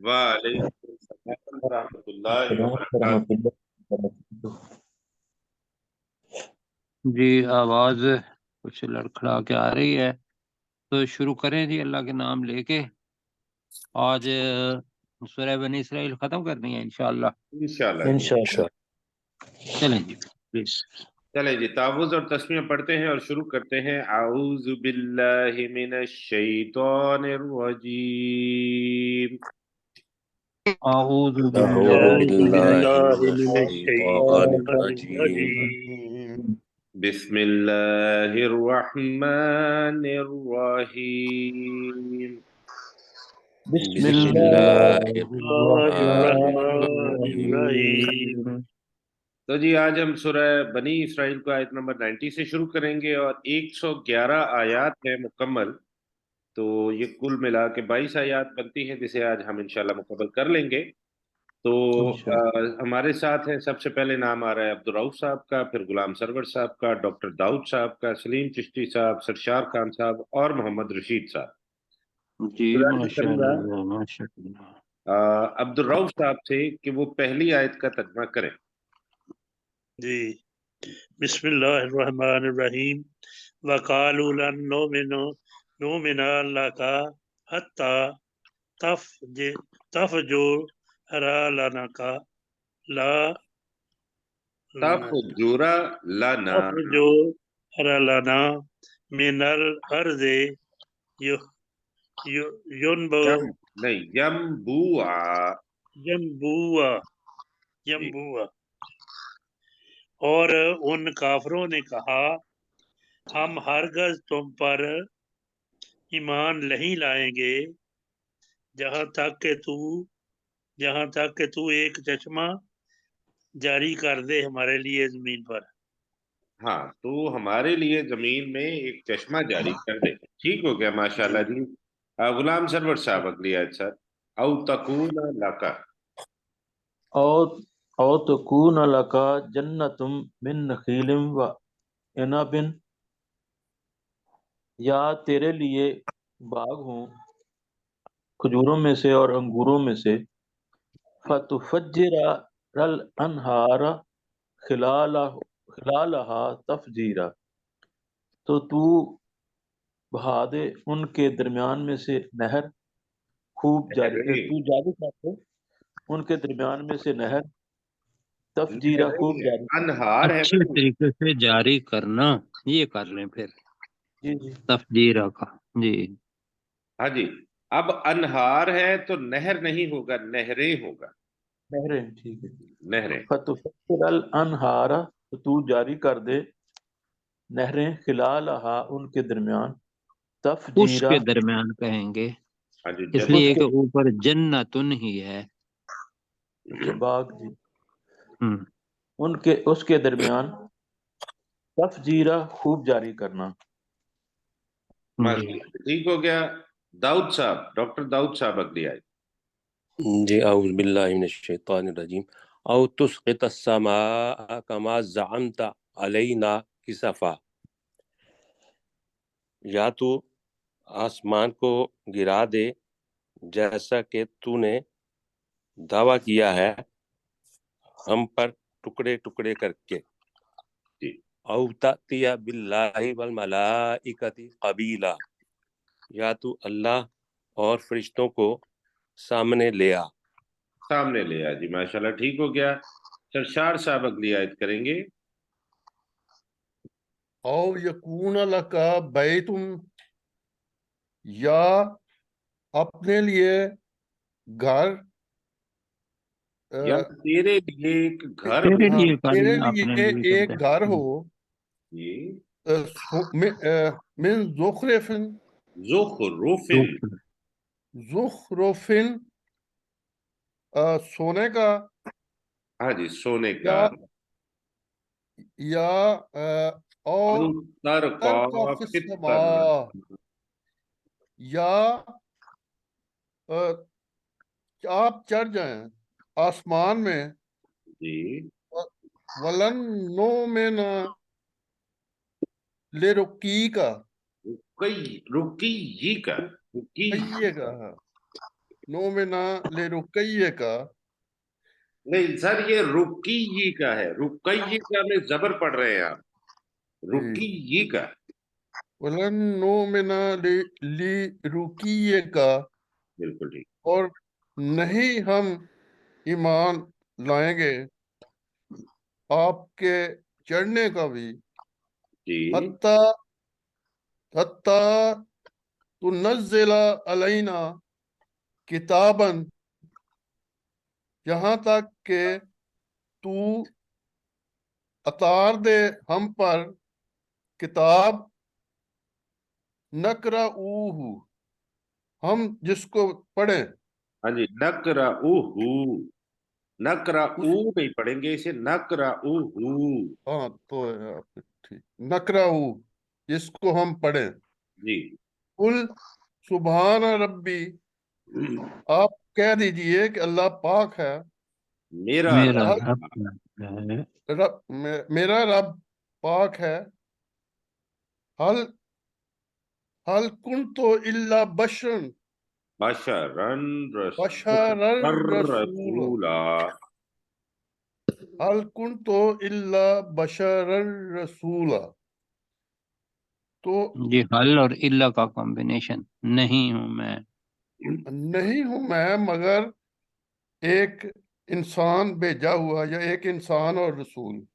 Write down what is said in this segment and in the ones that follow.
वालेकुम अस्सलाम वरहमतुल्लाहि السلام ورحمۃ वबरकातुहू। اللہ وبرکاتہ۔ جی آواز کچھ لڑکھڑا کے آ رہی ہے تو شروع کریں جی اللہ کے نام لے کے۔ آج سورہ بنی اسرائیل ختم کرنی ہے انشاءاللہ۔ انشاءاللہ جی انشاءاللہ۔ چلیں جی پلیز۔ چلیں جی، تعوذ اور تسمیہ پڑھتے ہیں اور شروع کرتے ہیں۔ اعوذ باللہ من الشیطان الرجیم، اعوذ اعوذ باللہ أعوذ من باللہ بالله من من الشیطان الشيطان الشیطان الرجیم۔ الرجيم. بسم اللہ الرحمن الرحیم۔ بسم بسم بسم اللہ الله اللہ الرحمن الرحمن الرحمن الرحیم۔ الرحيم. تو جی آج ہم سورہ بنی اسرائیل کو آیت نمبر 90 سے شروع کریں گے، اور 111 آیات ہیں مکمل، تو یہ کل ملا کے 22 آیات بنتی ہیں، جسے آج ہم انشاءاللہ مکمل کر لیں گے۔ تو ہمارے ساتھ ہیں، سب سے پہلے نام آ رہا ہے عبدالرؤف صاحب کا، پھر غلام سرور صاحب کا، ڈاکٹر داؤد صاحب کا، سلیم چشتی صاحب، سرشار خان صاحب اور محمد رشید صاحب۔ جی گزارش ماشاء کروں گا اللہ ماشاء اللہ۔ عبدالرؤف صاحب سے کہ وہ پہلی آیت کا ترجمہ کریں۔ جی بسم اللہ الرحمن الرحیم۔ وقالوا لن نؤمن لك حتى تفجر لنا لا تفجر لنا، تفجر لنا من الأرض ينبوع نہیں ینبوع، ينبوع جی ينبوع۔ اور ان کافروں نے کہا ہم ہرگز تم پر ایمان نہیں لائیں گے جہاں تک کہ تو ایک چشمہ جاری کر دے ہمارے لیے زمین پر۔ ہاں، تو ہمارے لیے زمین میں ایک چشمہ جاری کر دے۔ ٹھیک ہو گیا، ماشاءاللہ جی۔ غلام سرور صاحب اگلی آیت سر۔ او تکون لکا، او او تکون لک جنۃ من نخیل و عنب، یا تیرے لیے باغ ہوں کھجوروں میں سے اور انگوروں میں سے، فتفجر الانہار خلالہا تفجیرا، تو تو بہا دے ان کے درمیان میں سے نہر خوب جاری، تو جاری کر دے ان کے درمیان میں سے نہر تفجیرہ خوب جاری کر۔ انہار ہے اچھے نا طریقے سے جاری کرنا، یہ کر لیں پھر جی جی تفجیرہ کا۔ جی ہاں جی، اب انہار ہے تو نہر نہیں ہوگا، نہریں ہوگا، نہریں، ٹھیک ہے۔ نہریں۔ فتفجر الانہار، تو تو جاری کر دے نہریں خلالہا ان کے درمیان، اس تفجیرہ کے درمیان کہیں گے، ہاں جی، اس اس لیے کے، کہ اوپر جنتن ہی ہے۔ اچھا باغ جی، ہم۔ اس کے درمیان تفجیرہ خوب جاری کرنا۔ جی ماشاءاللہ ٹھیک ہو گیا۔ داؤد صاحب، ڈاکٹر داؤد صاحب اگلی آیت۔ جی اعوذ باللہ من الشیطان الرجیم۔ او تسقط السماء كما زعمت علینا کسفا، یا تو آسمان کو گرا دے جیسا کہ تو نے دعویٰ کیا ہے ہم پر ٹکڑے ٹکڑے کر کے، جی او تأتی باللہ والملائکۃ قبیلا، یا تو اللہ اور فرشتوں کو سامنے لے آ۔ سامنے لے آ جی، ماشاءاللہ ٹھیک ہو گیا۔ سرشار صاحب اگلی آیت کریں گے۔ او یکون لکا بیت، یا اپنے لیے گھر، یا تیرے لیے ایک گھر ہو۔ تیرے ہاں لیے کر تیرے لیں، اپنے لیے لیے کرتے ایک گھر ہیں۔ ہو، جی من زخرفن، زخرفن، زخرفن سونے کا، ہاں جی سونے کا، یا او ترقا ترقا فی فی السماء، السماء، یا آپ چڑھ جائیں آسمان میں، جی ولن نؤمن لرقیک، رکی، رکی کا، رکی کہیے گا नोमिना ले रुकैये का नहीं सर, ये रुकी का है, रुकई का में जबर पढ़ रहे हैं आप, रुकी का। वलन नोमिना ली रुकिये का, बिल्कुल ठीक। और नहीं हम ईमान लाएंगे आपके चढ़ने का भी, जी हत्ता हत्ता तुनज़्ज़िला अलैना किताबन, यहाँ तक के तू उतार दे हम पर किताब, नक़रऊहु, हम जिसको पढ़ें। हाँ जी, नक़रऊहु, नक़रऊ नहीं पढ़ेंगे इसे, नक़रऊहु। हाँ तो है आपने ठीक, नक़रऊ, जिसको हम पढ़ें। जी। कुल सुभान रब्बी, आप कह दीजिए कि अल्लाह पाक है, मेरा मेरा रब रब है, मेरा रब पाक है। हल हल कुन्तु इल्ला बशरन बशरन बशरर रसूल, रसूला। हल कुन्तु इल्ला बशरर रसूला। तो ये हल और इल्ला का कॉम्बिनेशन, नहीं हूं मैं, नहीं हूं मैं मगर एक इंसान भेजा हुआ, या एक इंसान और रसूल,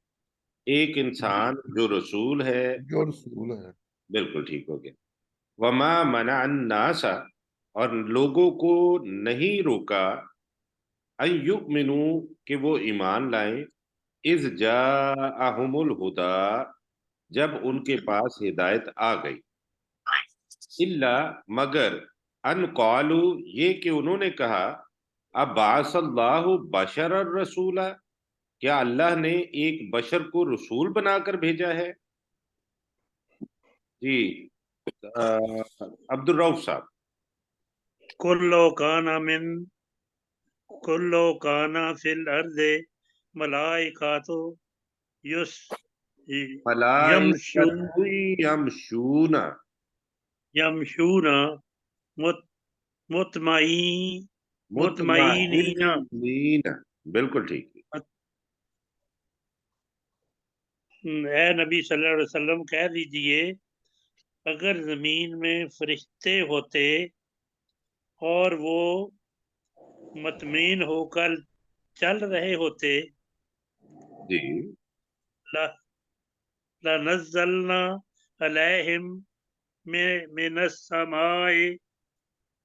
एक इंसान जो रसूल है। जो रसूल है। बिल्कुल ठीक हो गया। वमा मना अन्नासा, और लोगों को नहीं रोका, अन युमिनु, कि वो ईमान लाएं, इज जाअहुमुल हुदा, जब उनके पास हिदायत आ गई, इल्ला, मगर, अन कौलू, ये कि उन्होंने कहा, अब्बासल्लाहु बशरर रसूला, क्या अल्लाह ने एक बशर को रसूल बनाकर भेजा है। जी अब्दुल रऊफ साहब। कुल्लो काना फिल अर्दे मलाइकातो युस मलाइकतु यमशूना, यमशूना मुतमईनीना। मुतमइन्नीना, बिल्कुल ठीक। ए नबी सल्लल्लाहु अलैहि वसल्लम कह दीजिए, अगर जमीन में फरिश्ते होते और वो मतमीन होकर चल रहे होते, जी लनज़्ज़लना अलैहिम मिनस समाए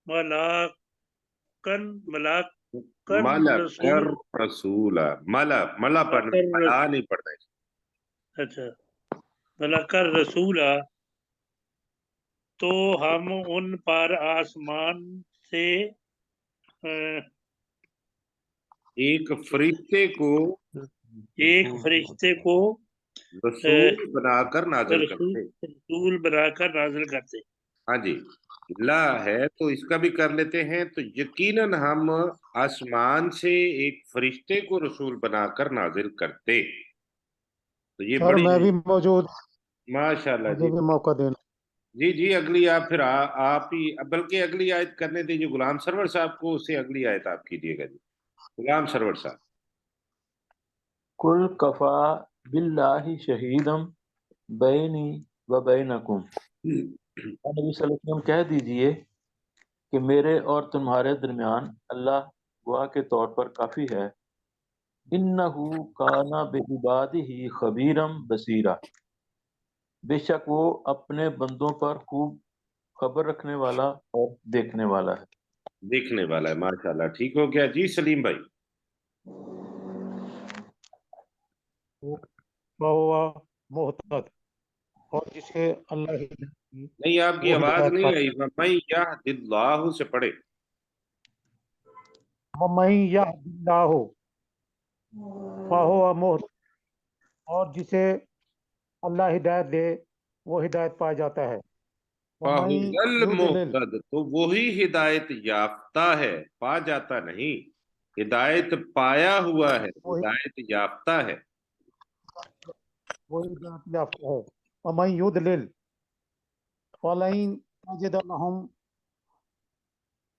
मलाकन मलकर रसूल। रसूला, मला मला पढ़ना, मला नहीं पढ़ना है। अच्छा, मलाकर रसूला, तो हम उन पर आसमान से एक फरिश्ते को एक फरिश्ते को रसूल बनाकर नाजिल करते। रसूल बनाकर नाजिल करते। हाँ जी, ला है तो इसका भी कर लेते हैं, तो यकीनन हम आसमान से एक फरिश्ते को रसूल बनाकर नाजिल करते। तो ये सर बड़ी, मैं भी मौजूद, माशाल्लाह मुझे जी। भी मौका देना। जी जी, अगली आप फिर आप ही, बल्कि अगली आयत करने दीजिए गुलाम सरवर साहब को, उससे अगली आयत आप कीजिएगा जी, गुलाम सरवर साहब। कुल कफा बिल्लाहि शहीदम बैनी व बैनकुम, नबी सल्लल्लाहु अलैहि वसल्लम कह दीजिए कि मेरे और तुम्हारे दरमियान अल्लाह गवाह के तौर पर काफी है। इन्नहु काना बिइबादिही खबीरम बसीरा, बेशक वो अपने बंदों पर खूब खबर रखने वाला और देखने वाला है। देखने वाला है, माशाल्लाह, ठीक हो गया जी। सलीम भाई। वहुवा मुहतद, और जिसे अल्लाह नहीं, आपकी वो आवाज हिदायत नहीं पाए। आई। मैं यहदिल्लाहु से पढ़े। वमन यहदिल्लाहु फहुवा मुहतद, और जिसे अल्लाह हिदायत दे वो हिदायत पा जाता है। वमन फाहुवल युद्लिल, मुहतद, तो वही हिदायत याफ्ता है, पा जाता नहीं। हिदायत पाया हुआ है, वो हिदायत याफ्ता है। हिदायत याफ्ता है। वमन युद्लिल फलन तजिद लहुम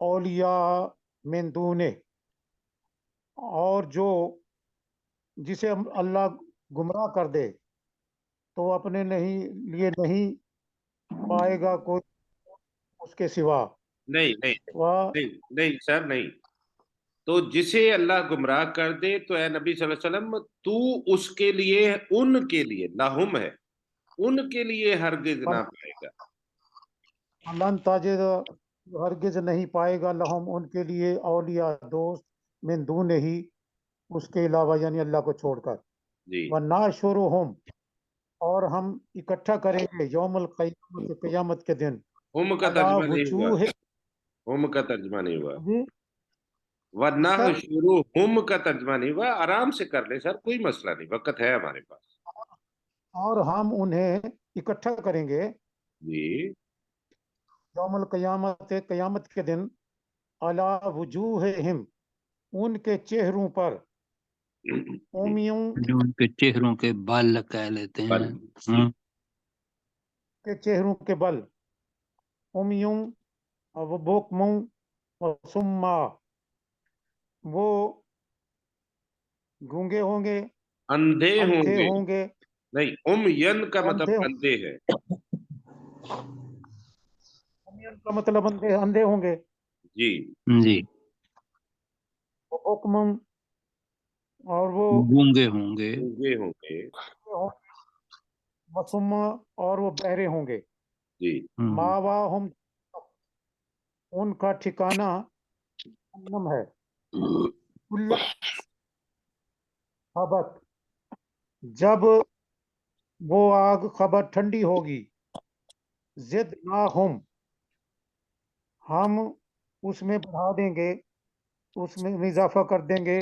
औलिया मिन दूने, और जो जिसे अल्लाह गुमराह कर दे तो अपने नहीं लिए नहीं पाएगा कोई उसके सिवा। नहीं नहीं वह नहीं नहीं सर, नहीं। तो जिसे अल्लाह गुमराह कर दे तो ए नबी सल्लल्लाहु अलैहि वसल्लम, तू उसके लिए, उनके लिए, लाहुम है, उनके लिए हरगिज ना पाएगा। लन ताजिद, हरगिज नहीं पाएगा, लहुम उनके लिए, औलिया दोस्त, मिन दूने ही उसके अलावा, यानी अल्लाह को छोड़कर। जी। व नाशुरुहुम, और हम इकट्ठा करेंगे यौमुल क़यामत, क़यामत के दिन, हुम का अला तर्जमा नहीं हुआ, वजूह, हुम का तर्जमा नहीं हुआ, जी वरना सर, शुरू हुम का तर्जमा नहीं हुआ। आराम से कर ले सर, कोई मसला नहीं, वक्त है हमारे पास। और हम उन्हें इकट्ठा करेंगे जी। यौमुल क़यामत, क़यामत के दिन, अला वजूहिहिम, उनके चेहरों पर, उम्मियों जो उनके चेहरों के बाल कह लेते हैं। बल। के चेहरों के बल, उम्मियों व बुकमुं व सुम्मा, वो गूंगे होंगे, अंधे अंधे होंगे। होंगे, नहीं, यन का मतलब अंधे, अंधे है। का मतलब अंधे अंधे होंगे, जी। जी, वो हुक्म, और वो गूंगे होंगे। अंधे होंगे। वसुम्मा, और वो बहरे होंगे। जी। मावा हम, उनका ठिकाना जहन्नम है। कुल्ला खबत, जब वो आग खबर ठंडी होगी, जिद ना हम उसमें बढ़ा देंगे, उसमें इजाफा कर देंगे,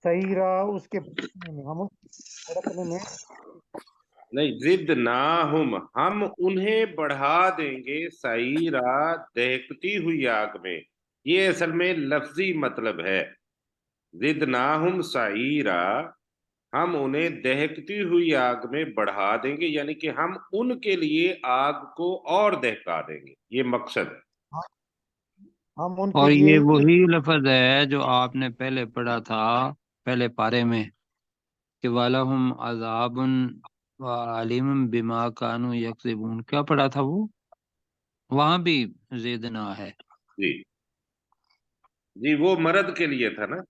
सहीरा, उसके भड़कने में, हम भड़कने में, नहीं, जिद ना हम उन्हें बढ़ा देंगे सईरा, दहकती हुई आग में। ये असल में लफ्जी मतलब है। जिद ना सईरा, हम उन्हें दहकती हुई आग में बढ़ा देंगे, यानी कि हम उनके लिए आग को और दहका देंगे, ये मकसद है। हम उनके और लिए ये वही लफ्ज है जो आपने पहले पढ़ा था, पहले पारे में, कि वालहुम अज़ाबुन व अलीमुम बिमा कानू यक्सिबून। क्या पढ़ा था वो? वहां भी ज़ेदना है। जी। जी, वो मर्द के लिए था ना।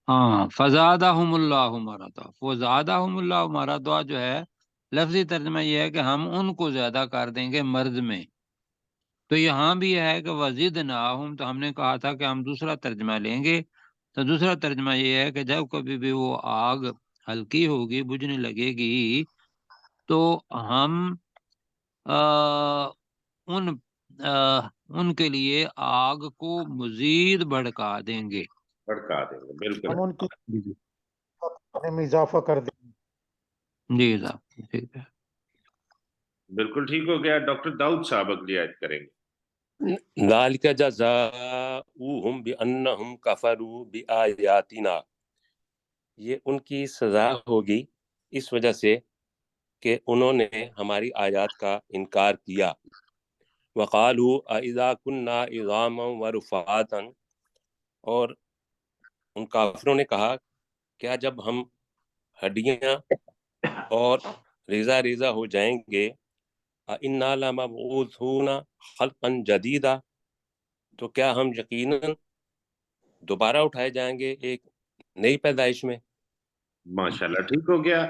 हाँ, फज़ादहुमुल्लाहु मरदा, वो ज़ादहुमुल्लाहु मरदा जो है, लफ्जी तर्जमा ये है कि हम उनको ज्यादा कर देंगे मर्द में। तो यहाँ भी है कि वज़िदनाहुम, तो हमने कहा था कि हम दूसरा तर्जमा लेंगे। तो दूसरा तर्जमा ये है कि जब कभी भी वो आग हल्की होगी, बुझने लगेगी, तो हम आ, उन उनके लिए आग को मजीद भड़का देंगे। भड़का देंगे, बिल्कुल। हम उनकी जी में इजाफा कर देंगे। जी साहब, ठीक है। बिल्कुल ठीक हो गया। डॉक्टर दाऊद साहब अगली आयत करेंगे। ज़ालिका जज़ाउहुम बिअन्नहुम कफरू बिआयातिना, ये उनकी सजा होगी इस वजह से कि उन्होंने हमारी आयत का इनकार किया। वक़ालू अइज़ा कुन्ना इज़ामन व रुफ़ातन, और उन काफिरों ने कहा, क्या जब हम हड्डियां और रेजा रेजा हो जाएंगे, इन्ना लमबऊसूना खल्क़न जदीदा, तो क्या हम यकीनन दोबारा उठाए जाएंगे एक नई पैदाइश में। माशाल्लाह, ठीक हो गया।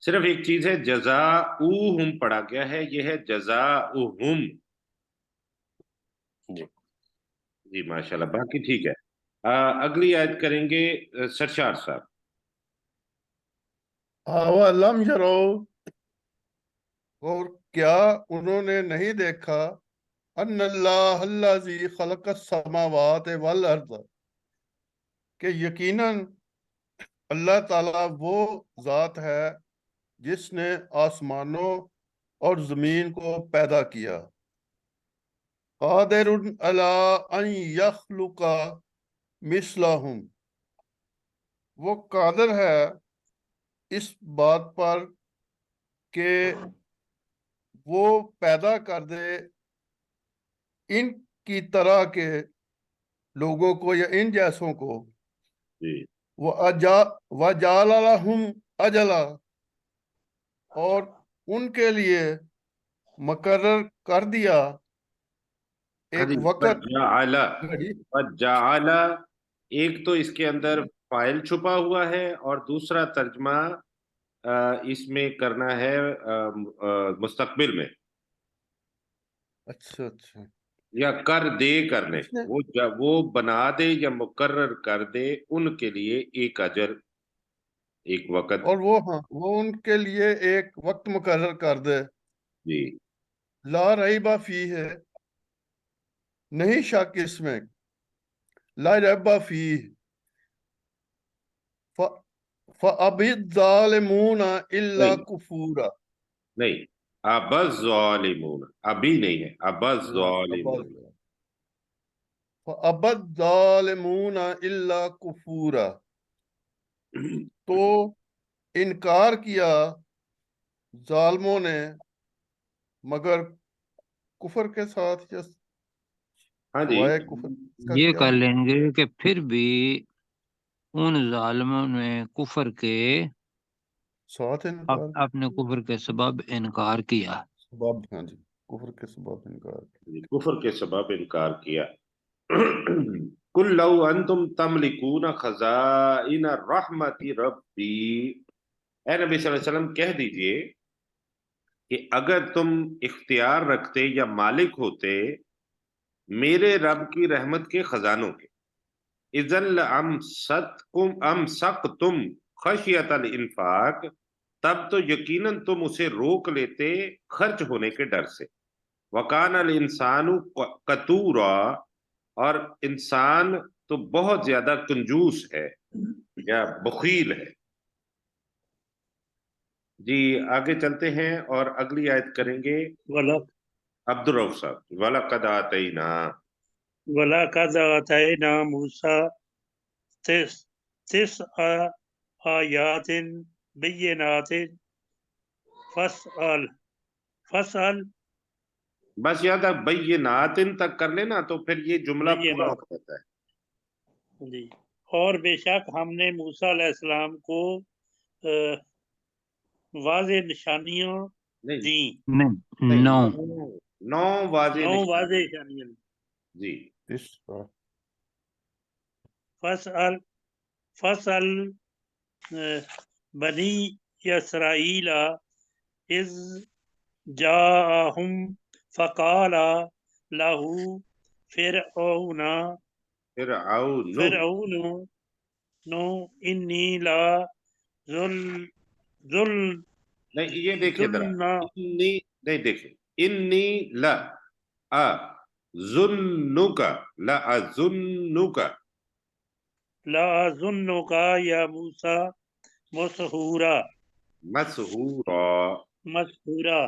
सिर्फ एक चीज है, जज़ाउहुम पढ़ा गया है, यह है जज़ाउहुम। जी। जी माशाल्लाह, बाकी ठीक है। अगली आयत करेंगे सरशार साहब। अवलम यरो, और क्या उन्होंने नहीं देखा, अन्नल्लाह अल्लाज़ी खलक़स समावात वल अर्द, कि यकीनन अल्लाह ताला वो जात है जिसने आसमानों और जमीन को पैदा किया। कादिरुन अला अन यखलुका मिसलहुम, वो कादिर है इस बात पर कि वो पैदा कर दे इनकी तरह के लोगों को या इन जैसों को, जी वजाल लहुम अजला, और उनके लिए मुकर्रर कर दिया एक वक़्त घड़ी। वजाला, एक तो इसके अंदर फाइल छुपा हुआ है और दूसरा तर्जमा इसमें करना है मुस्तकबिल में, अच्छा अच्छा, या कर दे करने, इसने वो बना दे या मुकर्रर कर दे उनके लिए एक अजर, एक वक़्त। और वो, हाँ, वो उनके लिए एक वक्त मुकर्रर कर दे। जी ला रईबा फी है, नहीं शक इसमें, ला रईबा फी, फ़अबिज़्ज़ालिमून इल्ला नहीं कुफूरा। नहीं, अबज़्ज़ालिमून, अभी नहीं है, अबज़्ज़ालिमून। फ़अबिज़्ज़ालिमून इल्ला कुफूरा, तो इनकार किया जालिमों ने मगर कुफर के साथ, या हाँ जी, सवाए कुफर, इसका ये क्या कर है? लेंगे कि फिर भी उन जालिमों ने कुफर के साथ इनकार, अपने कुफर के सबब इनकार किया। सबब, हाँ जी, कुफर के सबब इनकार। कुफर के सबब इनकार किया। कुल लौ अंतुम तमलिकून खजाइन रहमति रब्बी, ए नबी सल्लल्लाहु अलैहि वसल्लम कह दीजिए कि अगर तुम इख्तियार रखते या मालिक होते मेरे रब की रहमत के खजानों के, इज़ल अमसकतुम खशियतल इन्फाक, तब तो यकीनन तुम उसे रोक लेते खर्च होने के डर से। वकान अल इंसानु कतूरा, और इंसान तो बहुत ज्यादा कंजूस है या बखील है। जी आगे चलते हैं और अगली आयत करेंगे अब्दुल रऊफ साहब। वलक़द आतैना, वलक़द आतैना मूसा तिस्अ आयातिन बय्यिनातिन फस्अल बस याद है बय्यिनातिन तक कर लेना तो फिर ये जुमला पूरा हो बय्यिनात जाता है। जी। और बेशक हमने मूसा अलैहिस्सलाम को वाज़े निशानियां नहीं दी, नहीं, नौ नौ वाज़े नौ निशानियां। वाज़े निशानियां। जी फस्अल फस्अल बनी इसराईला इज़ जाअहुम फ़क़ाला लहू फ़िरऔना फ़िरऔनु इन्नी ला ज़ुल नहीं, ये देखिए जरा, ज़ुल्ना इन्नी, नहीं देखिए, इन्नी ला अ जुन्नुका, ला अजुन्नुका, ला ज़ुन्नुका या मूसा मसहूरा मसहूरा। मसहूरा।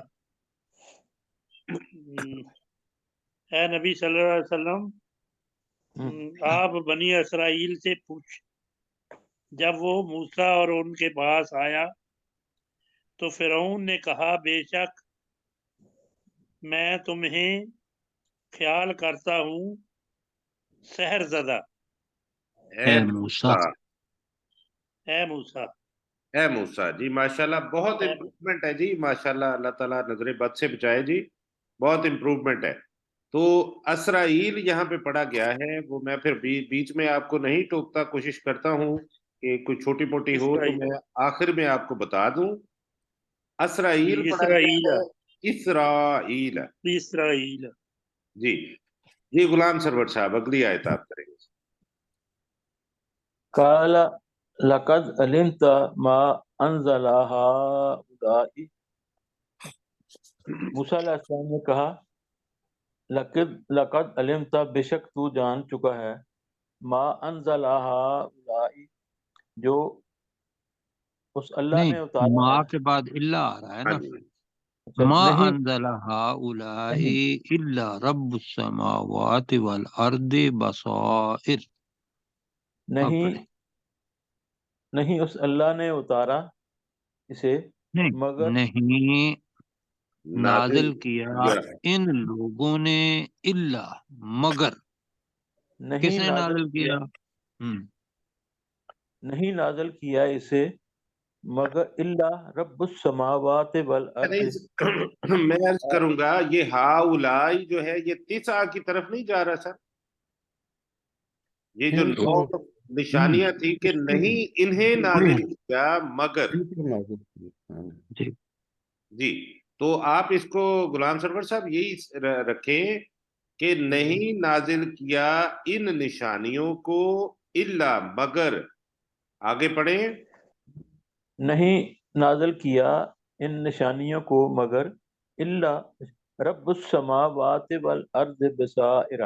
है नबी सल्लल्लाहु अलैहि वसल्लम, आप बनी इसराइल से पूछ, जब वो मूसा और उनके पास आया तो फिरौन ने कहा, बेशक मैं तुम्हें ख्याल करता हूँ सहरज़दा। है मूसा। है मूसा, है मूसा जी, माशाल्लाह बहुत है इम्प्रूवमेंट है जी, माशाल्लाह, अल्लाह ताला नजरे बद से बचाए जी, बहुत इम्प्रूवमेंट है। तो असराइल यहाँ पे पढ़ा गया है, वो मैं फिर बीच में आपको नहीं टोकता, कोशिश करता हूँ कि कोई छोटी मोटी हो तो इसराइल मैं आखिर में आपको बता दूं। जी, असराइल पढ़ा इसराइल गया है इसराइल। इसराइल। जी जी, गुलाम सरवर साहब अगली आयत आप करेंगे। काल लक़द अलिमत मा अंज़ला हाउलाइ, मूसा अलैहिस्सलाम ने कहा, लक़द अलिमत, बेशक तू जान चुका है, मा अंज़ला हाउलाइ, जो उस अल्लाह नहीं, ने उतारा माँ है। के बाद इल्ला आ रहा है हाँ ना। जी, अच्छा, मा नहीं अंज़ला हाउलाई नहीं इल्ला रब्बुस समावाति वल अर्दि बसाइर। अब नहीं पढ़े। नहीं, उस अल्लाह ने उतारा इसे नहीं मगर नहीं, नाजिल नाजिल किया किया। इन लोगों ने इल्ला, मगर کس نہیں نے نازل نازل کیا کیا؟ نہیں نازل کیا اسے مگر اللہ رب السماوات والارض میں عرض کروں گا یہ ہا اولائی جو ہے یہ تسعہ کی طرف نہیں جا رہا سر، یہ جو ان 9 کو نشانیاں تھی کہ نہیں انہیں نازل کیا مگر، جی جی تو آپ اس کو غلام سرور صاحب یہی رکھیں کہ نہیں نازل کیا ان نشانیوں کو الا مگر، آگے پڑھیں، نہیں نازل کیا ان نشانیوں کو مگر اللہ رب السماوات والارض بصائر،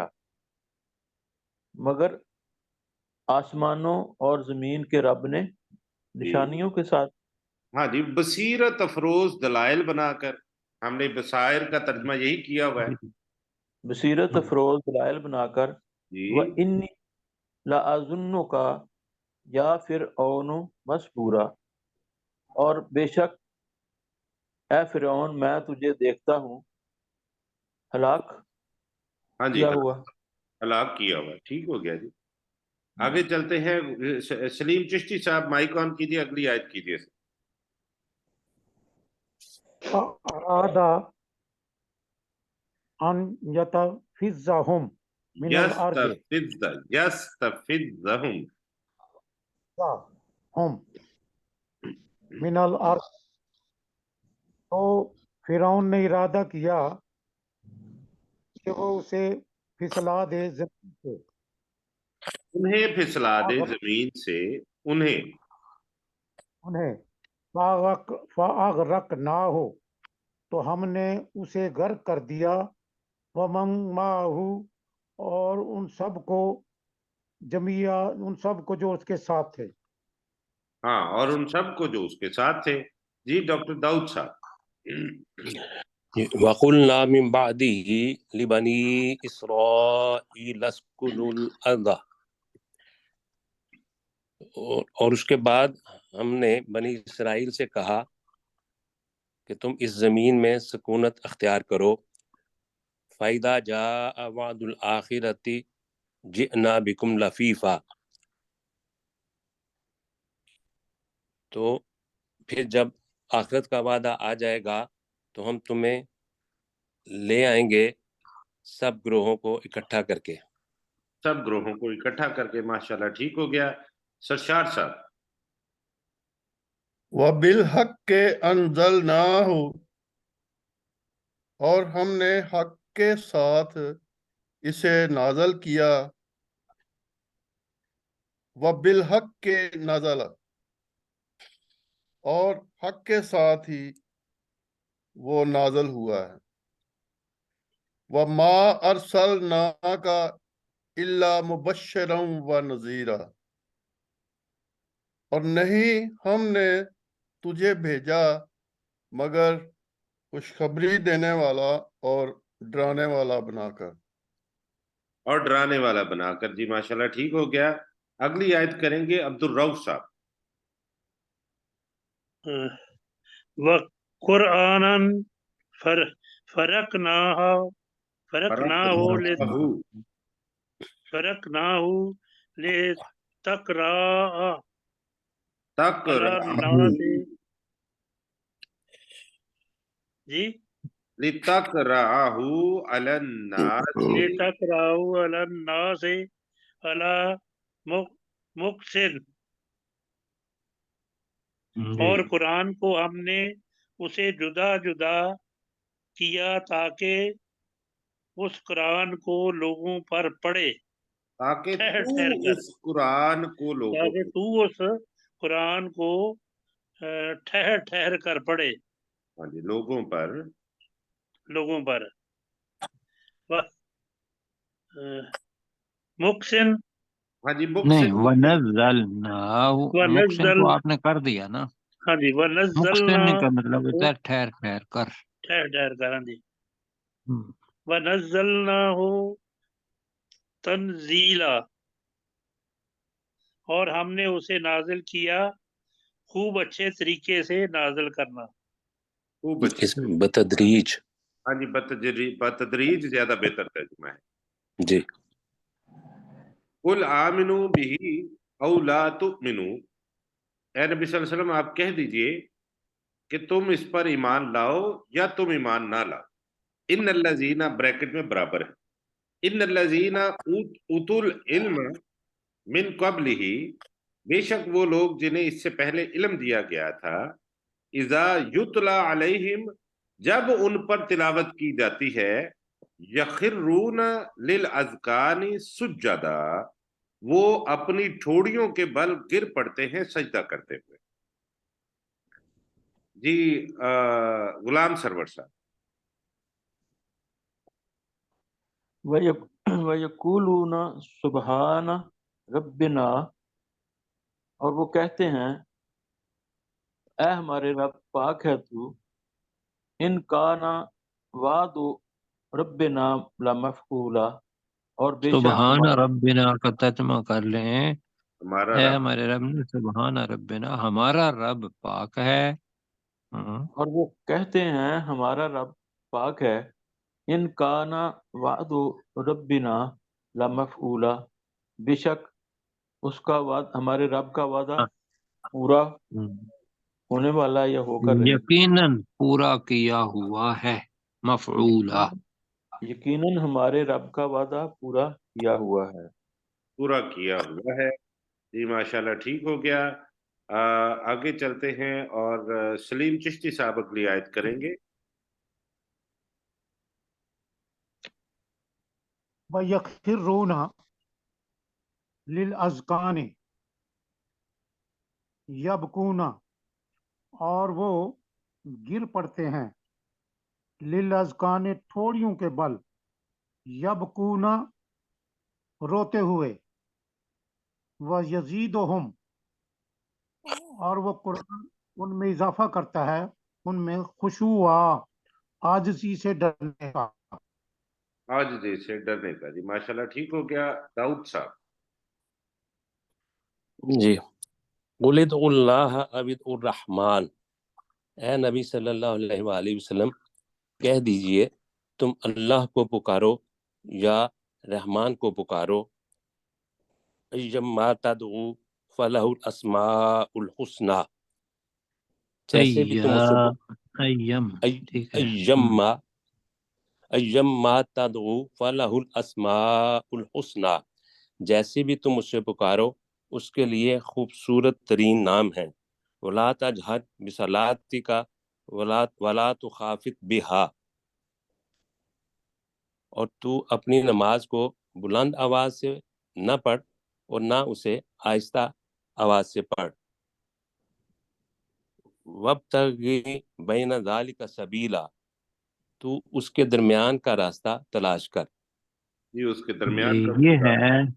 مگر آسمانوں اور زمین کے رب نے نشانیوں کے ساتھ، ہاں جی، بصیرت افروز دلائل بنا کر، ہم نے بصائر کا ترجمہ یہی کیا ہوا ہے بصیرت افروز دلائل بنا کر، جی، وَإِنِّي لَأَظُنُّكَ یا فرعون مسبورا، اور بے شک اے فرعون میں تجھے دیکھتا ہوں ہلاک ہاں جی کیا ہوا۔ ہلاک کیا ہوا، ٹھیک ہو گیا جی۔ آگے چلتے ہیں، سلیم چشتی صاحب مائک آن کیجیے، اگلی آیت کیجیے۔ فأراد ان یتفزہم من الارض یستفزہم ہم من الارض، تو فرعون نے ارادہ کیا کہ وہ اسے پھسلا دے زمین سے، انہیں پھسلا دے زمین سے، انہیں فاغرقناہ، تو ہم نے اسے غرق کر دیا، ومن معہ، اور ان سب کو جميعا، ان سب کو جو اس کے ساتھ تھے۔ ہاں، اور ان سب کو جو اس کے ساتھ تھے۔ جی ڈاکٹر داؤد صاحب۔ وَقُلْنَا مِن بَعْدِهِ لِبَنِي إِسْرَائِيلَ اسْكُنُوا الْأَرْضَ، اور اس کے بعد ہم نے بنی اسرائیل سے کہا کہ تم اس زمین میں سکونت اختیار کرو، فَإِذَا جَاءَ وَعْدُ الْآخِرَةِ جِئْنَا بِكُمْ لَفِيفًا، تو پھر جب آخرت کا وعدہ آ جائے گا تو ہم تمہیں لے آئیں گے سب گروہوں کو اکٹھا کر کے۔ سب گروہوں کو اکٹھا کر کے، ماشاءاللہ ٹھیک ہو گیا۔ سرشار صاحب۔ وَبِالْحَقِّ أَنزَلْنَاهُ، اور ہم نے حق کے ساتھ اسے نازل کیا، وَبِالْحَقِّ نَزَلَ، اور حق کے ساتھ ہی وہ نازل ہوا ہے، وَمَا أَرْسَلْنَاكَ إِلَّا مُبَشِّرًا وَنَذِيرًا، اور نہیں ہم نے تجھے بھیجا مگر خوشخبری دینے والا اور ڈرانے والا بنا کر۔ اور ڈرانے والا بنا کر، جی ماشاءاللہ ٹھیک ہو گیا۔ اگلی آیت کریں گے عبد الرؤف صاحب۔ وَقُرْآنًا فرقناه لتقرأه على الناس، جی لِتَقْرَأَهُ عَلَى النَّاسِ لتقرأه على الناس على مقصد، اور قرآن کو ہم نے اسے جدا جدا کیا تاکہ اس قرآن کو لوگوں پر پڑھے، تاکہ ٹھہر تو ٹھہر کر، اس قرآن کو لوگوں تاکہ تو اس قرآن کو ٹھہر ٹھہر کر پڑھے ہاں جی لوگوں پر، مقسن، ہاں جی نہیں، مقصد، مقسم کو آپ نے کر دیا نا، ہاں جی، مقسم کا وَنَزَّلْنَا، مطلب ہوتا ہے ٹھہر ٹھہر کر۔ ٹھہر ٹھہر کر، ہاں جی، وَنَزَّلْنَاهُ تنزیلا، اور ہم نے اسے نازل کیا خوب اچھے طریقے سے نازل کرنا۔ خوب اچھے، اس میں بتدریج، ہاں جی بتدریج زیادہ بہتر ترجمہ ہے۔ جی कुल आमिनू बिही औ ला तुमिनू, ए नबी सल्लल्लाहु अलैहि वसल्लम आप कह दीजिए कि तुम इस पर ईमान लाओ या तुम ईमान ना लाओ। इन अल्लज़ीना ब्रैकेट में बराबर है, इन अल्लज़ीना उतुल इल्म मिन क़ब्लिही, बेशक वो लोग जिन्हें इससे पहले इल्म दिया गया था, इज़ा युतला अलैहिम, जब उन पर तिलावत की जाती है, यखिर्रून लिल अज़कानी सुज्जदा, वो अपनी ठोड़ियों के बल गिर पड़ते हैं सजदा करते हुए। जी गुलाम सरवर साहब। वयकुलूना सुबहान रब्बिना, और वो कहते हैं ऐ हमारे रब पाक है तू, इन काना वादु रब्बिना लमफ़ऊला, और बेशक सुबहान हमारा रब्बिना का तर्जुमा कर लें, हमारा है रब, हमारे रब ने, सुबहान रब्बिना, हमारा रब पाक है। और वो कहते हैं हमारा रब पाक है, इन काना वादु रब्बिना लमफ़ऊला, बेशक उसका वाद हमारे रब का वादा पूरा होने वाला या होकर रहे। यकीनन पूरा किया हुआ है, मफऊला। यकीनन हमारे रब का वादा पूरा किया हुआ है। पूरा किया हुआ है। जी माशाल्लाह, ठीक हो गया। आगे चलते हैं और सलीम चिश्ती साहब अगली आयत करेंगे। वयखिरूना लिल अज़कानी यबकूना, और वो गिर पड़ते हैं, लिल अज़कानी ठोड़ियों के बल, यबकूना रोते हुए, व यजीदुहुम, और वो कुरान उनमें इजाफा करता है, उनमें खुशूआ, आजिज़ी से डरने का। आज से डरने का। जी माशाल्लाह, ठीक हो गया। दाऊद साहब। जी, कुलिदुल्लाह अविदुर रहमान, ए नबी सल्लल्लाहु अलैहि वसल्लम कह दीजिए तुम अल्लाह को पुकारो या रहमान को पुकारो। अय्यम्मा तदउ फलहुल अस्माउल हुस्ना, जैसे भी तुम उससे अय्यम, ठीक है। अय्यम्मा अय्यम्मा तदउ फलहुल अस्माउल हुस्ना, जैसे भी तुम उससे पुकारो उसके लिए खूबसूरत तरीन नाम है। वला तजहर बिसलातिका वला तुखाफित बिहा, और तू अपनी नमाज को बुलंद आवाज से न पढ़ और ना उसे आहिस्ता आवाज से पढ़। वब्तगी बैन ज़ालिका सबीला, तू उसके दरमियान का रास्ता तलाश कर। जी उसके जी, दरमियान का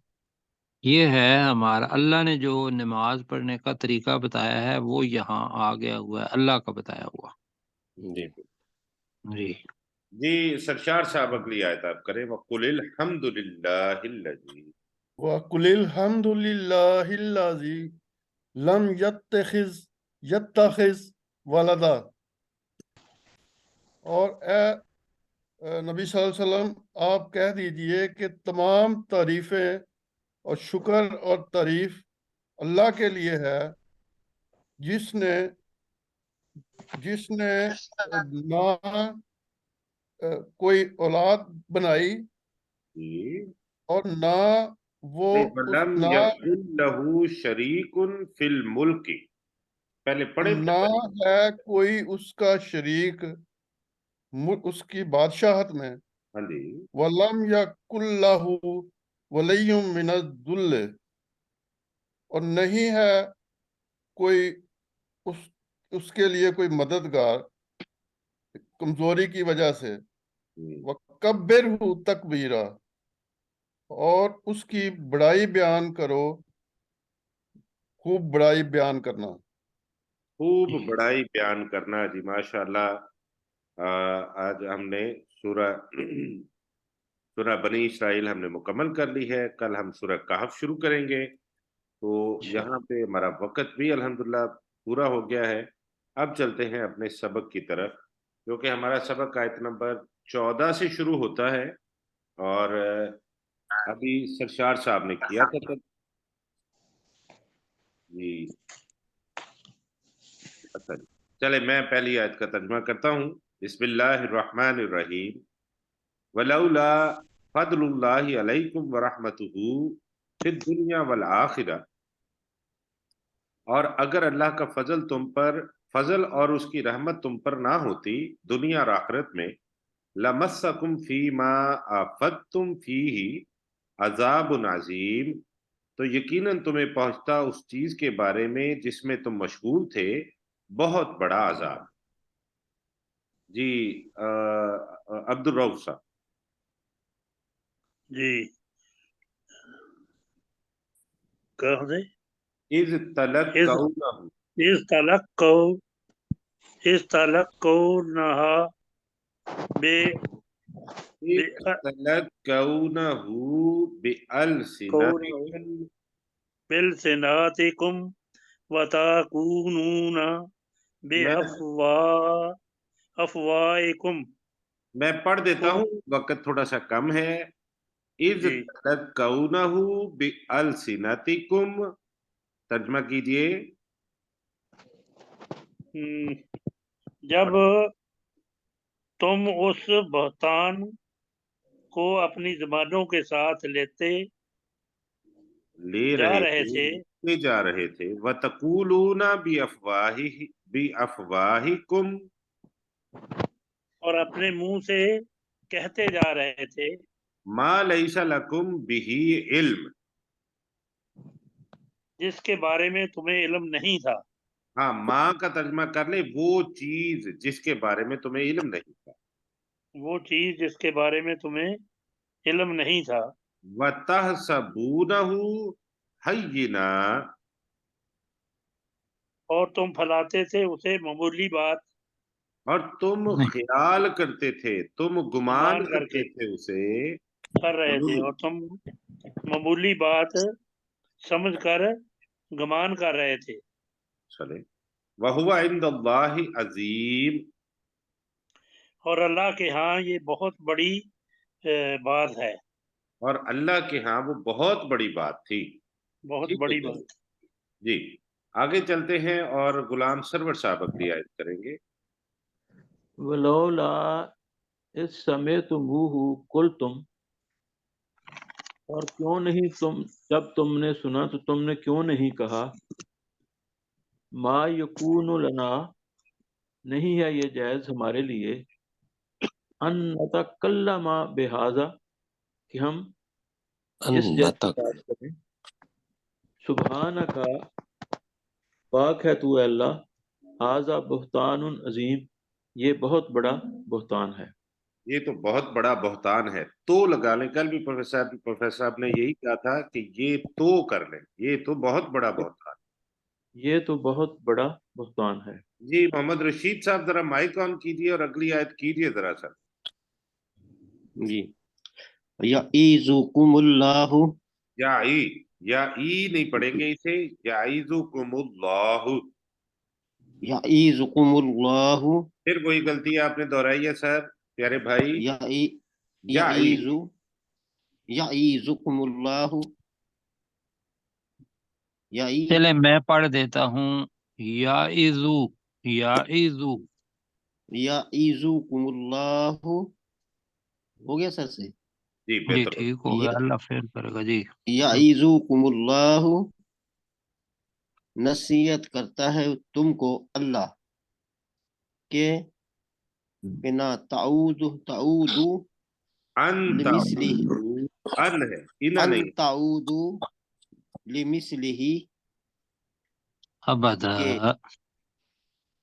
ये है हमारा अल्लाह ने जो नमाज पढ़ने का तरीका बताया है, वो यहाँ आ गया हुआ है, अल्लाह का बताया हुआ। जी जी जी सरशार साहब अगली आयत आप करें। वकुलिल हम्दुलिल्लाहिल्लज़ी, वकुलिल हम्दुलिल्लाहिल्लज़ी लम यत्तखिज वलदा, और नबी सल्लल्लाहु अलैहि वसल्लम आप कह दीजिए कि तमाम तारीफें और शुक्र और तारीफ अल्लाह के लिए है, जिसने जिसने ना कोई औलाद बनाई जी और ना वो उस वलम ना यकुन लहू शरीकुन फिल मुल्की, पहले पढ़े थे ना है कोई उसका शरीक उसकी बादशाहत में। हाँ जी। वलम यकुल्लहु वलियुम मिनज़्ज़ुल्ल, और नहीं है कोई उस उसके लिए कोई मददगार कमजोरी की वजह से। वकब्बिरहु तकबीरा, और उसकी बड़ाई बयान करो, खूब बड़ाई बयान करना। खूब बड़ाई बयान करना। जी माशाल्लाह, आज हमने सूरह सूरह बनी इसराइल हमने मुकम्मल कर ली है। कल हम सूरह कहफ शुरू करेंगे। तो यहाँ पे हमारा वक्त भी अल्हम्दुलिल्लाह पूरा हो गया है। अब चलते हैं अपने सबक की तरफ, क्योंकि हमारा सबक आयत नंबर 14 से शुरू होता है और ابھی سرشار صاحب نے کیا تھا تب جی. اچھا جی. چلے میں پہلی آیت کا ترجمہ کرتا ہوں. بسم اللہ الرحمن الرحیم. ولولا فضل اللہ علیکم ورحمتہ فی الدنیا والآخرہ، اور اگر اللہ کا فضل اور اس کی رحمت تم پر نہ ہوتی دنیا اور آخرت میں، لمسکم فیما آفدتم فیہ عذاب عظیم، تو یقیناً تمہیں پہنچتا اس چیز کے بارے میں جس میں تم مشغول تھے بہت بڑا عذاب. جی عبد الرؤف صاحب. جی کہاں سے؟ اذ تلقونہ اس تلق کو نہا بے تلقونہ بألسنتکم بلسناتکم وتقولون بأفواہکم. میں پڑھ دیتا ہوں، وقت تھوڑا سا کم ہے. اذ جی تلقونہ بألسنتکم، ترجمہ کیجئے. جب تم اس بہتان کو اپنی زبانوں کے ساتھ لے جا رہے تھے وَتَقُولُونَ بِأَفْوَاهِكُمْ، اور اپنے منہ سے کہتے جا رہے تھے مَا لَيْسَ لَكُمْ بِهِ عِلْم، جس کے بارے میں تمہیں علم نہیں تھا. ہاں ماں کا ترجمہ کر لے، وہ چیز جس کے بارے میں تمہیں علم نہیں تھا. وہ چیز جس کے بارے میں تمہیں علم نہیں تھا. وَتَحْسَبُونَهُ هَيِّنًا، اور تم پھیلاتے تھے اسے معمولی بات اور تم خیال کرتے تھے، تم گمان کر کے کرتے تھے اسے کر رہے تھے، اور تم معمولی بات سمجھ کر گمان کر رہے تھے. چلے. وَهُوَ عِندَ اللَّهِ عَظِيمٌ، اور اللہ کے ہاں یہ بہت بڑی بات ہے. اور اللہ کے ہاں وہ بہت بڑی بات تھی. بہت ٹھیک بڑی ہے بات. جی. آگے چلتے ہیں اور غلام سرور صاحب اگلی آیت کریں گے. ولولا اذ سمعتموہ قلتم، اور کیوں نہیں جب تم نے سنا تو تم نے کیوں نہیں کہا، ما یکون لنا، نہیں ہے یہ جائز ہمارے لیے، ان نتکلم بہذا، کہ ہم اس جیسی بات کریں، سبحانک، پاک ہے تو اے اللہ، ھذا بہتان عظیم، یہ بہت بڑا بہتان ہے. یہ تو بہت بڑا بہتان ہے. تو لگا لیں، کل بھی پروفیسر صاحب نے یہی کہا تھا کہ یہ تو کر لیں، یہ تو بہت بڑا بہتان. یہ تو بہت بڑا بہتان ہے. جی محمد رشید صاحب ذرا مائک آن کیجئے اور اگلی آیت کیجئے ذرا سا. جی. یعیذکم اللہ، یا ای نہیں پڑھیں گے اسے، یعیذکم اللہ. یعیذکم اللہ، پھر وہی غلطی آپ نے دہرائی ہے سر پیارے بھائی. یعیذکم اللہ، چلے میں پڑھ دیتا ہوں. یعیذو یعیذکم اللہ، ہو گیا سر سے؟ جی جی بہتر. ٹھیک ہو گیا، اللہ خیر کرے گا. جی یعیذکم اللہ، نصیحت کرتا ہے تم کو اللہ کہ بنا تعودو ان لمثلہ، ان ہے انا ان نہیں. تعودو لمثلہ، ابدا،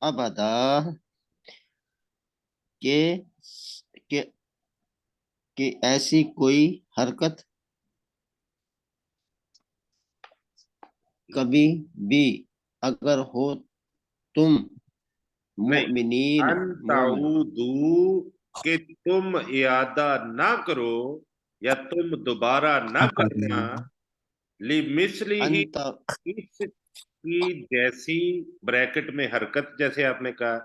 ابدا، کہ ایسی کوئی حرکت کبھی بھی اگر ہو تم مؤمنین، ان تعودو کہ تم اعادہ نہ کرو یا تم دوبارہ نہ کرنا، لمثلہ اس کی جیسی، بریکٹ میں حرکت جیسے آپ نے کہا،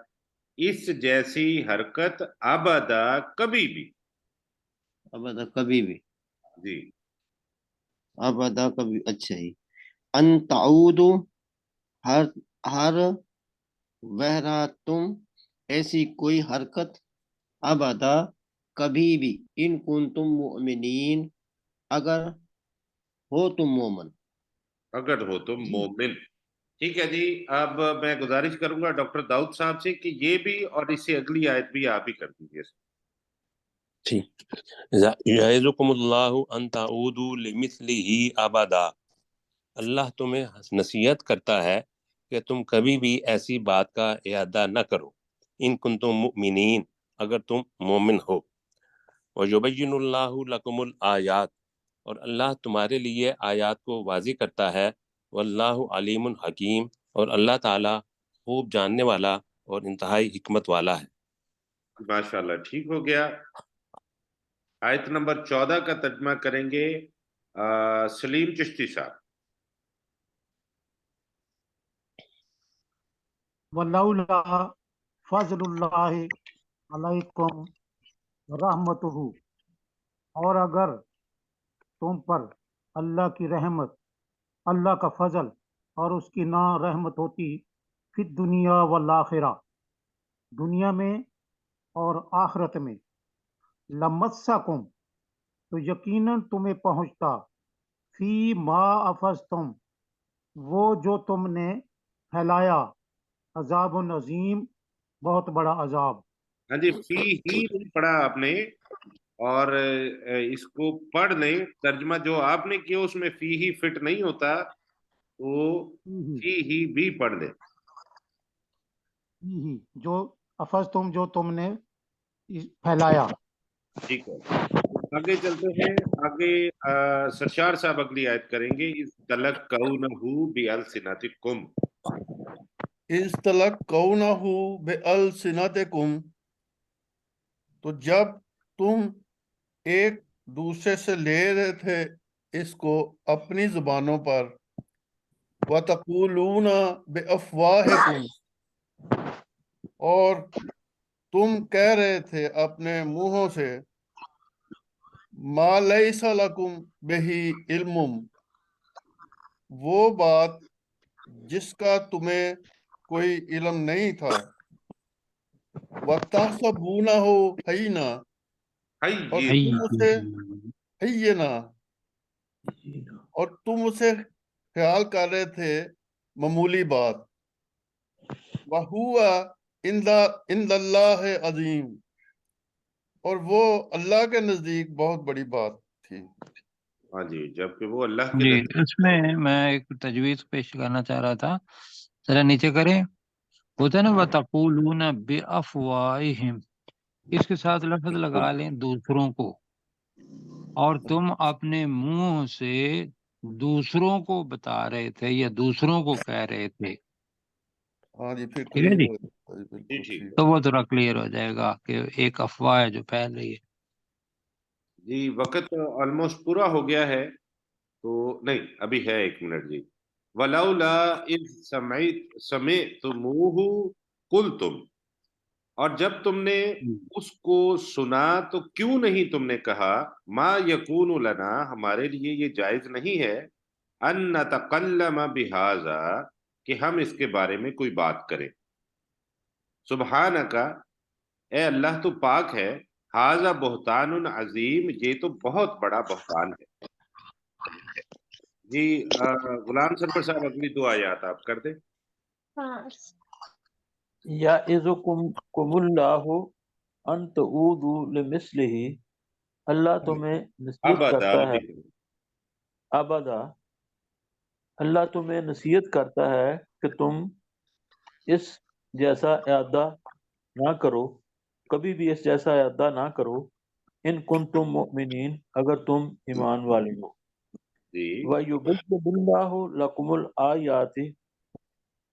اس جیسی حرکت ابدا کبھی بھی. ابدا کبھی بھی. جی अबदा कभी, अच्छा ही। अन ताउदु, हर वहरा तुम, ऐसी कोई हरकत, अबदा कभी भी, इन कुंतुम मुमिनीन, अगर हो तुम मोमन। अगर हो तुम मोमिन। ठीक है जी। अब मैं गुजारिश करूंगा डॉक्टर दाऊद साहब से कि ये भी और इससे अगली आयत भी आप ही कर दीजिए। ठीक। यअज़ुकुमुल्लाहु अन ताऊदू लिमिस्लिही अबदा। अल्लाह तुम्हें नसीहत करता है कि तुम कभी भी ऐसी बात का इरादा न करो, इन कुंतुम मुमिनीन, अगर तुम मोमिन हो। वयुबय्यिनुल्लाहु लकुमुल आयात, और अल्लाह तुम्हारे लिए आयात को वाज़ी करता है। वल्लाहु अलीमुन हकीम, और अल्लाह ताला खूब जानने वाला और इंतहाई हिकमत वाला है। माशाल्लाह, ठीक हो गया। आयत नंबर 14 का तर्जमा करेंगे सलीम चिश्ती साहब। वलौला फजलुल्लाहि अलैकुम रहमतुहु, और अगर तुम पर अल्लाह की रहमत, अल्लाह का फजल और उसकी ना रहमत होती, फिर दुनिया वल आखिरा, दुनिया में और आखिरत में, लमस्सकुम, तो यकीनन तुम्हें पहुंचता, फी मा अफस्तुम, वो जो तुमने फैलाया, अजाबुन अजीम, बहुत बड़ा अजाब। हाँ जी, फी ही नहीं पढ़ा आपने, और इसको पढ़ लें। तर्जमा जो आपने किया उसमें फी ही फिट नहीं होता, वो फी ही भी पढ़ लें। जो अफस्तुम, जो तुमने फैलाया। ठीक है, आगे चलते हैं। आगे सरशार साहब अगली आयत करेंगे। इस तलक कौनहू बिअल्सिनतिकुम। इस तलक कौनहू बिअल्सिनतिकुम, तो जब तुम एक दूसरे से ले रहे थे इसको अपनी जुबानों पर, वतक़ूलूना बिअफ़वाहिकुम, और तुम कह रहे थे अपने मुंहों से, मा लैसा लकुम बिही इल्मुम, वो बात जिसका तुम्हें कोई इल्म नहीं था, वतहसबूनहु हय्यना, हाय और ये तुम उसे हय्यना, और तुम उसे ख्याल कर रहे थे मामूली बात, वहुआ इंदल्लाह अजीम, और वो अल्लाह के नजदीक बहुत बड़ी बात थी। हाँ जी, जबकि वो अल्लाह के जी, नजदीक। इसमें मैं एक तजवीज पेश करना चाह रहा था, जरा नीचे करें। होता है ना, वतक़ूलूना बिअफ़वाहिहिम, इसके साथ लफ्ज लगा लें दूसरों को, और तुम अपने मुंह से दूसरों को बता रहे थे या दूसरों को कह रहे थे। हाँ जी, फिर ठीक है क्लियर जी, हो जाता है, जी बिल्कुल ठीक ठीक। है तो वो थोड़ा क्लियर हो जाएगा कि एक अफवाह है जो फैल रही है। जी। वक्त ऑलमोस्ट पूरा हो गया है, तो नहीं, अभी है 1 मिनट जी। वलौला इज समेतमुहु कुलतुम, और जब तुमने उसको सुना तो क्यों नहीं तुमने कहा, मा यकूनु लना, हमारे लिए ये जायज नहीं है, अन नतकल्लम बिहाजा, कि हम इसके बारे में कोई बात करें। सुबहानका, ए अल्लाह तो पाक है, हाजा बहतानुन अजीम, ये तो बहुत बड़ा बहतान है। जी गुलाम सरवर साहब अगली 2 आयत आप कर दें। यअज़ुकुमुल्लाहु अन तऊदू लिमिस्लिही, अल्लाह तुम्हें नसीहत अबदा करता है, अबदा, अल्लाह तुम्हें नसीहत करता है कि तुम इस जैसा इरादा ना करो, कभी भी इस जैसा इरादा ना करो, इन कुंतुम मुमिनीन, अगर तुम ईमान वाले हो। जी वयुबय्यिनुल्लाहु लकुमुल आयाति,